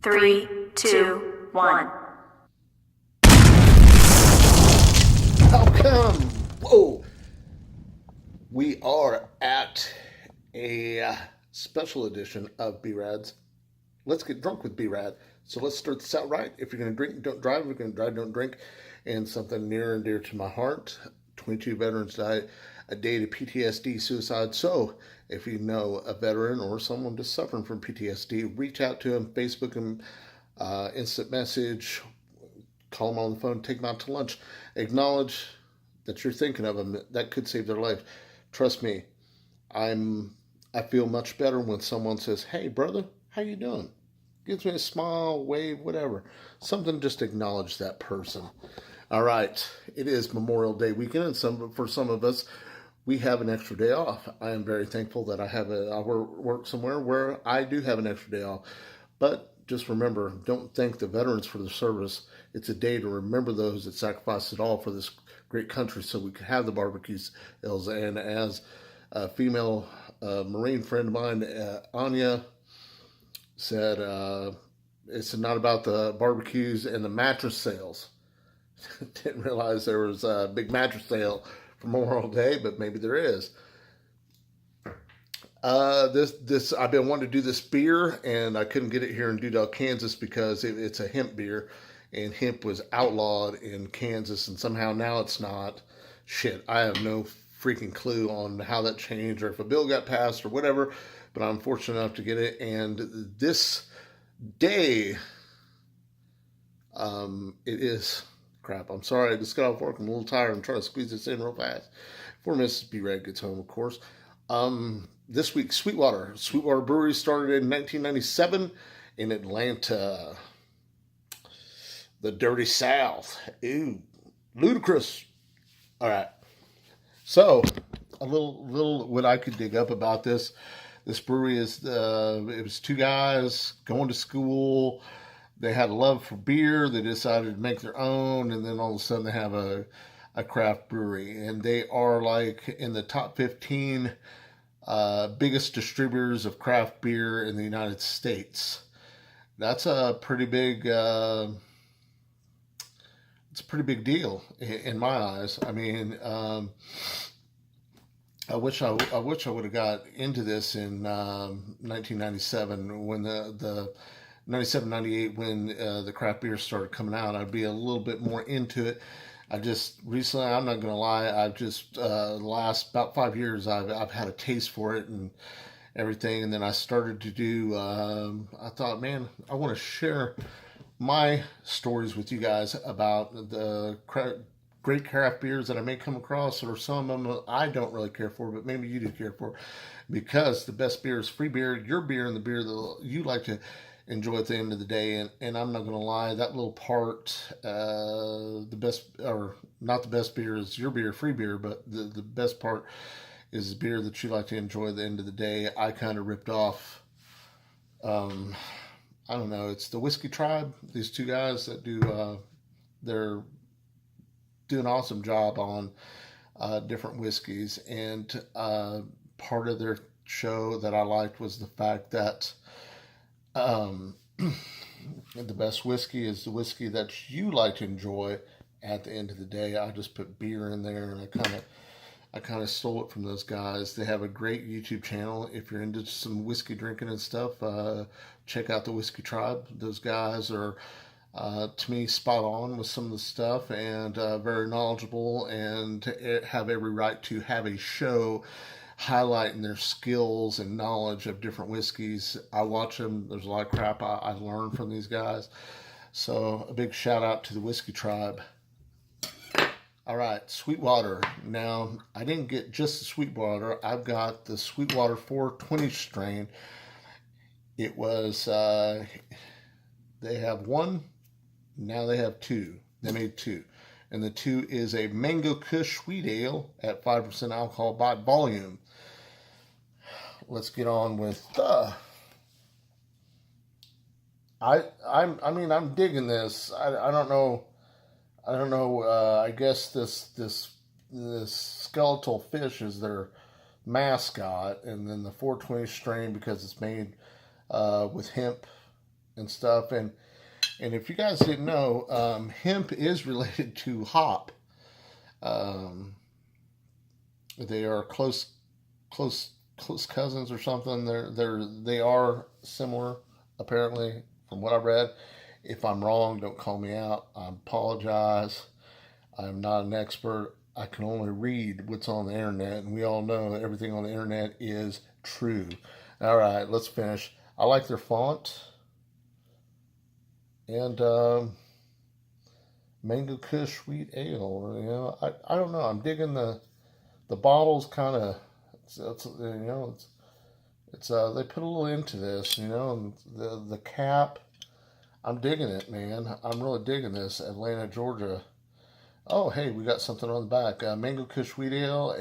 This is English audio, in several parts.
3, 2, 1. Welcome. Whoa. We are at a special edition of B-Rad's. Let's get drunk with B-Rad. So let's start this out right. If you're going to drink, don't drive. If you're going to drive, don't drink. And something near and dear to my heart, 22 veterans died a day to PTSD suicide. So if you know a veteran or someone just suffering from PTSD, reach out to them, Facebook them, instant message, call them on the phone, take them out to lunch. Acknowledge that you're thinking of them. That could save their life. Trust me, I feel much better when someone says, "Hey, brother, how you doing?" Gives me a smile, wave, whatever. Something just to acknowledge that person. All right, it is Memorial Day weekend, and for some of us, we have an extra day off. I am very thankful that I work somewhere where I do have an extra day off. But just remember, don't thank the veterans for their service. It's a day to remember those that sacrificed it all for this great country so we could have the barbecues. And as a female Marine friend of mine, Anya, said, it's not about the barbecues and the mattress sales. Didn't realize there was a big mattress sale for Memorial Day, but maybe there is. I've been wanting to do this beer, and I couldn't get it here in Dudell, Kansas, because it's a hemp beer, and hemp was outlawed in Kansas, and somehow now it's not. Shit, I have no freaking clue on how that changed, or if a bill got passed, or whatever, but I'm fortunate enough to get it, and this day, it is... Crap, I'm sorry, I just got off work, I'm a little tired, I'm trying to squeeze this in real fast, before Mrs. B-Rad gets home, of course. This week, Sweetwater Brewery started in 1997 in Atlanta. The Dirty South. Ew. Ludicrous. All right. So, a little what I could dig up about this. This brewery is, it was two guys going to school. They had a love for beer. They decided to make their own, and then all of a sudden they have a craft brewery. And they are like in the top 15 biggest distributors of craft beer in the United States. That's a pretty big, it's a pretty big deal in my eyes. I mean, I wish I would have got into this in 1997 when the 97, 98 when the craft beer started coming out. I'd be a little bit more into it. I just recently, I'm not gonna lie, I've just the last about 5 years I've had a taste for it and everything, and then I started to do. I thought, man, I want to share my stories with you guys about the great craft beers that I may come across, or some of them I don't really care for, but maybe you do care for, because the best beer is free beer, your beer, and the beer that you like to enjoy at the end of the day. And I'm not going to lie, that little part, the best, or not the best beer is your beer, free beer, but the best part is the beer that you like to enjoy at the end of the day. I kind of ripped off, I don't know, it's the Whiskey Tribe, these two guys that they're do an awesome job on different whiskeys. And part of their show that I liked was the fact that the best whiskey is the whiskey that you like to enjoy at the end of the day. I just put beer in there, and I kind of stole it from those guys. They have a great YouTube channel. If you're into some whiskey drinking and stuff, check out the Whiskey Tribe. Those guys are, to me, spot on with some of the stuff, and very knowledgeable, and have every right to have a show highlighting their skills and knowledge of different whiskeys. I watch them. There's a lot of crap I learn from these guys. So a big shout out to the Whiskey Tribe. All right, Sweetwater. Now, I didn't get just the Sweetwater. I've got the Sweetwater 420 strain. It was, they have one, now they have two. They made two. And the two is a Mango Kush Sweet Ale at 5% alcohol by volume. Let's get on with I'm digging this. I don't know. I guess this skeletal fish is their mascot, and then the 420 strain because it's made with hemp and stuff. And if you guys didn't know, hemp is related to hop. Um, they are close cousins or something. They are similar, apparently, from what I read. If I'm wrong, don't call me out. I apologize. I'm not an expert. I can only read what's on the internet, and we all know that everything on the internet is true. All right, let's finish. I like their font, and Mango Kush Sweet Ale. I don't know. I'm digging the bottles. Kind of, it's they put a little into this, and the cap. I'm digging it, man. I'm really digging this. Atlanta, Georgia. Oh, hey, we got something on the back. Mango Kush Wheat Ale,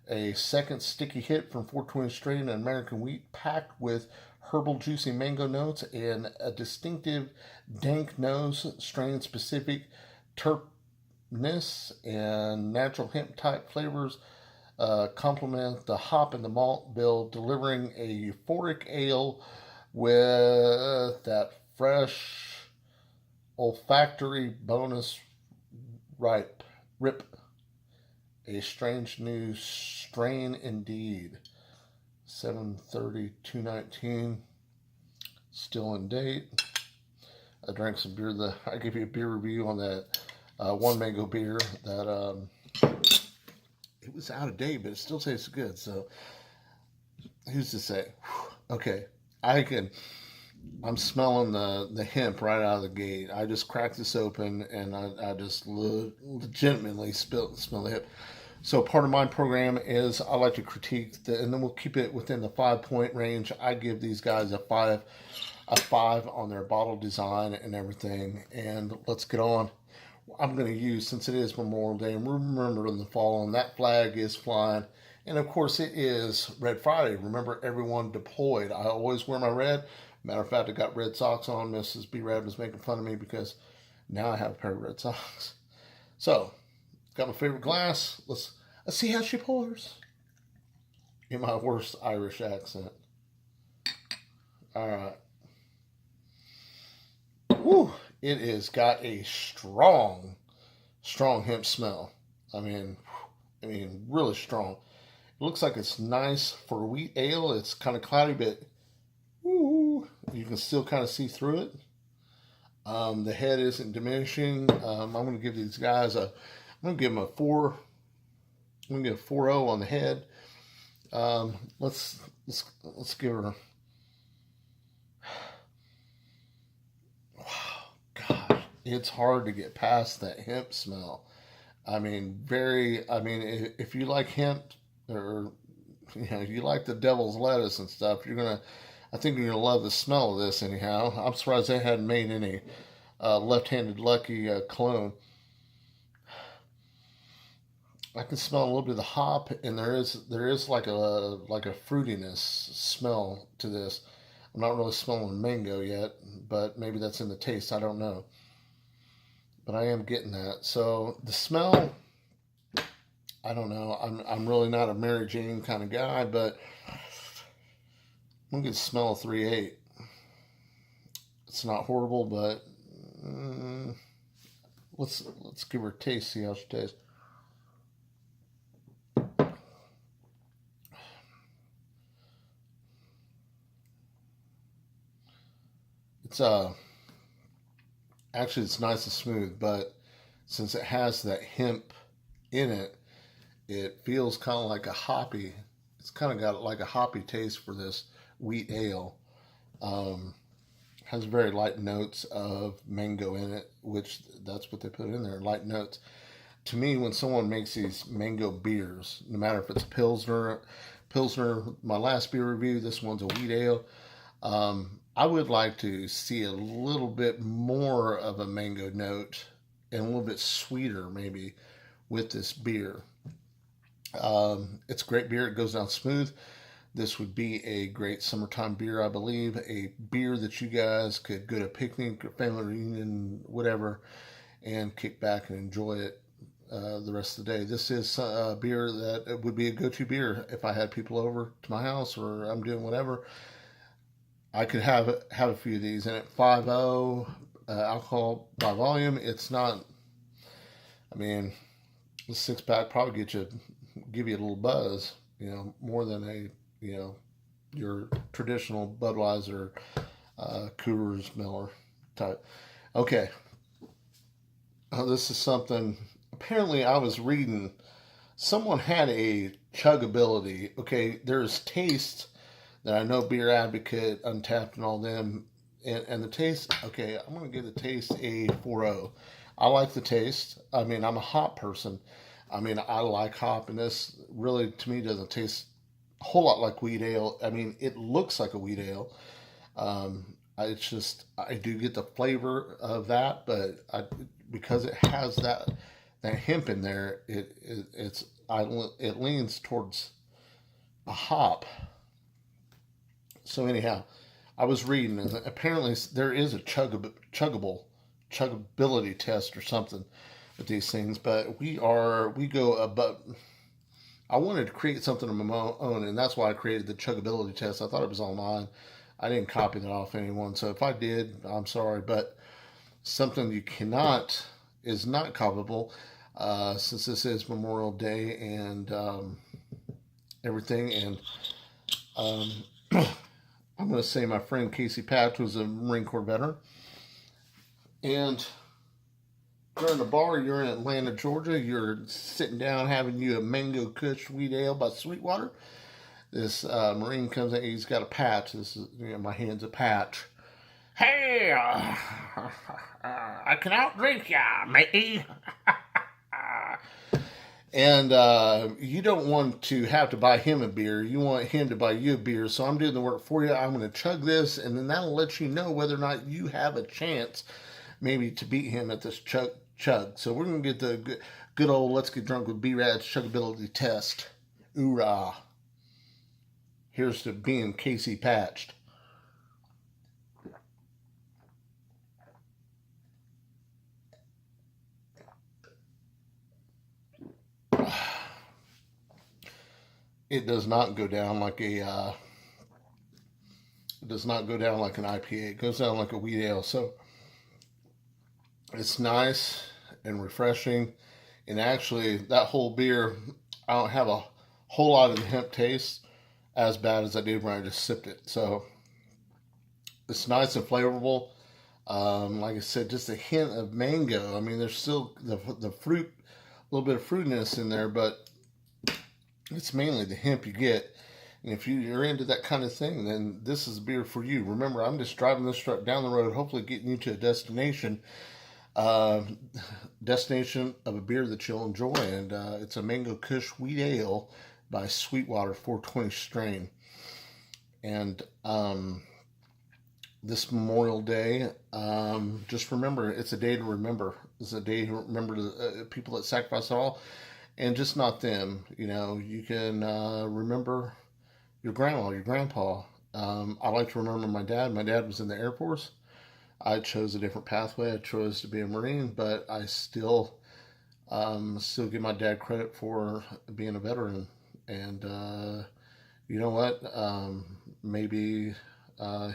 a second sticky hit from 420 Strain and American Wheat, packed with herbal juicy mango notes and a distinctive dank nose, strain specific terpness and natural hemp type flavors complement the hop and the malt bill, delivering a euphoric ale with that fresh olfactory bonus rip. A strange new strain indeed. 7/30/219, still in date. I drank some beer. I gave you a beer review on that one mango beer that it was out of date, but it still tastes good. So who's to say? Okay, I'm smelling the hemp right out of the gate. I just cracked this open and I just legitimately smell the hemp. So part of my program is I like to critique and then we'll keep it within the 5-point range. I give these guys a five on their bottle design and everything. And let's get on. I'm going to use, since it is Memorial Day and remember in the fall, and that flag is flying. And of course, it is Red Friday. Remember, everyone deployed. I always wear my red. Matter of fact, I got red socks on. Mrs. B-Rad was making fun of me because now I have a pair of red socks. So, got my favorite glass. Let's see how she pours. In my worst Irish accent. All right. Whew. It has got a strong hemp smell. I mean, really strong. It looks like it's nice for wheat ale. It's kind of cloudy, but you can still kind of see through it. The head isn't diminishing. I'm going to give these guys I'm going to give them a 4. I'm going to give a 4.0 on the head. Let's give her. Wow, God, it's hard to get past that hemp smell. If you like hemp or you like the devil's lettuce and stuff, I think you're gonna love the smell of this. Anyhow, I'm surprised they hadn't made any left-handed lucky cologne. I can smell a little bit of the hop, and there is like a fruitiness smell to this. I'm not really smelling mango yet, but maybe that's in the taste. I don't know, but I am getting that. So the smell, I don't know. I'm really not a Mary Jane kind of guy, but I'm gonna smell a 3.8. It's not horrible, but let's give her a taste. See how she tastes. It's actually it's nice and smooth, but since it has that hemp in it, it feels kind of like a hoppy. It's kind of got like a hoppy taste for this wheat ale. Has very light notes of mango in it, which that's what they put in there, light notes. To me, when someone makes these mango beers, no matter if it's a Pilsner, my last beer review, this one's a wheat ale. I would like to see a little bit more of a mango note and a little bit sweeter maybe with this beer. It's a great beer. It goes down smooth. This would be a great summertime beer, I believe. A beer that you guys could go to a picnic or family reunion, whatever, and kick back and enjoy it the rest of the day. This is a beer that would be a go-to beer if I had people over to my house or I'm doing whatever. I could have a few of these, and at 5.0 alcohol by volume, it's not. I mean, the 6-pack probably give you a little buzz, more than your traditional Budweiser, Coors, Miller type. Okay, this is something. Apparently, I was reading. Someone had a chuggability. Okay, there's taste that I know Beer Advocate, Untapped, and all them, and the taste. Okay, I'm gonna give the taste a 4.0. I like the taste. I mean, I'm a hop person. I mean, I like hop, and this really, to me, doesn't taste a whole lot like wheat ale. I mean, it looks like a wheat ale. It's just I do get the flavor of that, but because it has that hemp in there, it leans towards a hop. So anyhow, I was reading, and apparently there is a chuggability test or something with these things, but we go above. I wanted to create something of my own, and that's why I created the chuggability test. I thought it was online. I didn't copy that off anyone, so if I did, I'm sorry, but something you cannot is not copyable, since this is Memorial Day and everything, and I'm going to say my friend Casey Patch was a Marine Corps veteran, and you're in a bar, you're in Atlanta, Georgia, you're sitting down having you a Mango Kush wheat ale by Sweetwater. This Marine comes in, he's got a patch. This is, my hand's a patch. Hey, I can outdrink ya, matey. And you don't want to have to buy him a beer. You want him to buy you a beer. So I'm doing the work for you. I'm going to chug this, and then that'll let you know whether or not you have a chance maybe to beat him at this chug. So we're going to get the good old Let's Get Drunk with B-Rad's chuggability test. Oorah. Here's to being Casey Patched. It does not go down like it does not go down like an IPA. It goes down like a wheat ale. So it's nice and refreshing. And actually, that whole beer, I don't have a whole lot of the hemp taste as bad as I did when I just sipped it. So it's nice and flavorful. Like I said, just a hint of mango. I mean, there's still the fruit, a little bit of fruitiness in there, but it's mainly the hemp you get. And if you're into that kind of thing, then this is a beer for you. Remember, I'm just driving this truck down the road, hopefully getting you to a destination of a beer that you'll enjoy. And it's a Mango Kush Wheat Ale by Sweetwater 420 strain. And this Memorial Day, just remember, it's a day to remember. It's a day to remember the people that sacrificed it all. And just not them. You can remember your grandma, your grandpa. I like to remember my dad. My dad was in the Air Force. I chose a different pathway. I chose to be a Marine, but I still give my dad credit for being a veteran. And you know what? Maybe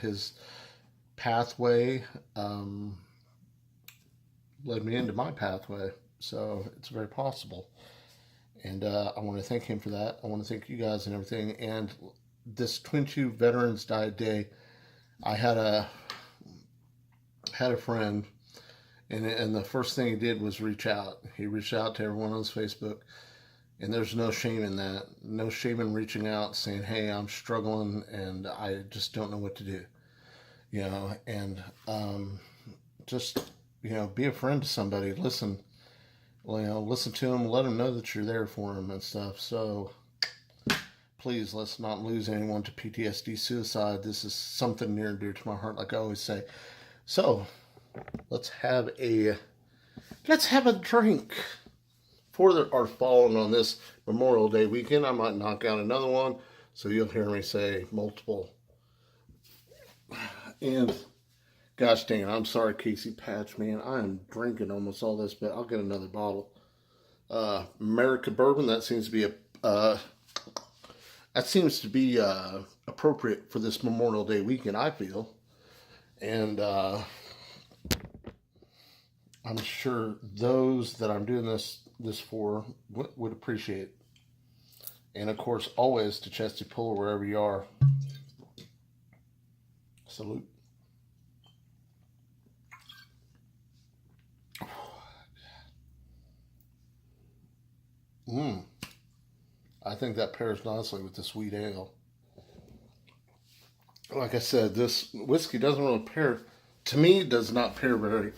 his pathway led me into my pathway. So it's very possible. And I want to thank him for that. I want to thank you guys and everything. And this 22 Veterans Died Day, I had a friend, and the first thing he did was reach out. He reached out to everyone on his Facebook, and there's no shame in that. No shame in reaching out, saying, "Hey, I'm struggling, and I just don't know what to do." And just be a friend to somebody. Listen. Listen to them, let them know that you're there for them and stuff. So please, let's not lose anyone to PTSD, suicide. This is something near and dear to my heart, like I always say. So let's have a drink for our fallen on this Memorial Day weekend. I might knock out another one, so you'll hear me say multiple. And gosh dang it, I'm sorry, Casey Patch, man. I am drinking almost all this, but I'll get another bottle. America Bourbon, that seems to be a appropriate for this Memorial Day weekend, I feel. And I'm sure those that I'm doing this for would appreciate it. And of course, always to Chesty Puller, wherever you are. Salute. I think that pairs nicely with the sweet ale. Like I said, this whiskey doesn't really pair, to me, does not pair very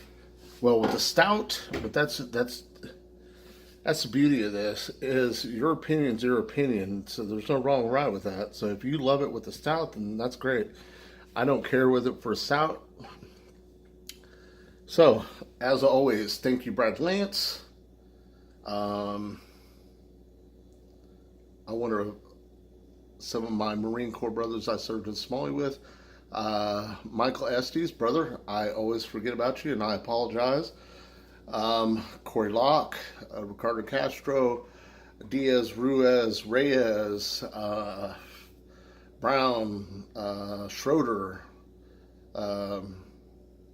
well with the stout, but that's the beauty of this, is your opinion's your opinion, so there's no wrong or right with that. So if you love it with the stout, then that's great. I don't care with it for a stout. So, as always, thank you, Brad Lance. I wonder if some of my Marine Corps brothers I served in Somalia with, Michael Estes, brother, I always forget about you and I apologize. Corey Locke, Ricardo Castro, Diaz, Ruiz, Reyes, Brown, Schroeder,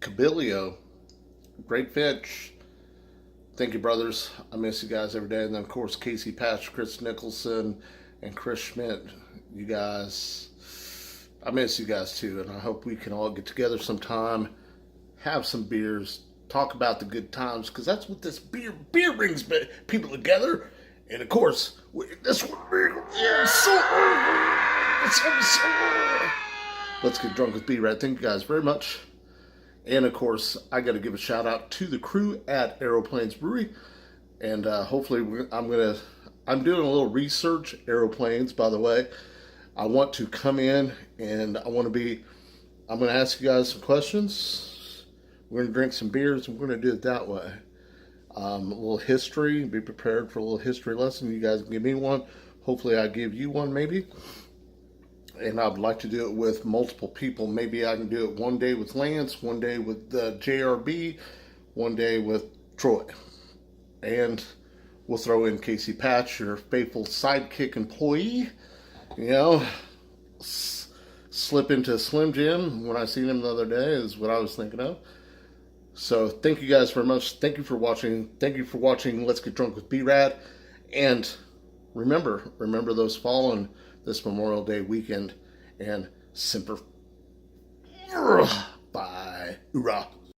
Cabilio, Great Finch. Thank you, brothers. I miss you guys every day. And then, of course, Casey Patch, Chris Nicholson, and Chris Schmidt. You guys, I miss you guys too. And I hope we can all get together sometime, have some beers, talk about the good times, because that's what this beer brings people together. And of course, this one, let's get drunk with B-Rad. Thank you guys very much. And of course, I got to give a shout out to the crew at Aeroplanes Brewery. And hopefully, I'm doing a little research. Aeroplanes, by the way. I want to come in and I'm going to ask you guys some questions. We're going to drink some beers and we're going to do it that way. A little history. Be prepared for a little history lesson. You guys can give me one. Hopefully, I give you one maybe. And I would like to do it with multiple people. Maybe I can do it one day with Lance, one day with JRB, one day with Troy. And we'll throw in Casey Patch, your faithful sidekick employee. You know, slip into Slim Jim when I seen him the other day is what I was thinking of. So thank you guys very much. Thank you for watching. Thank you for watching Let's Get Drunk with B-Rad. And remember those fallen this Memorial Day weekend, and Semper. Bye. Hoorah.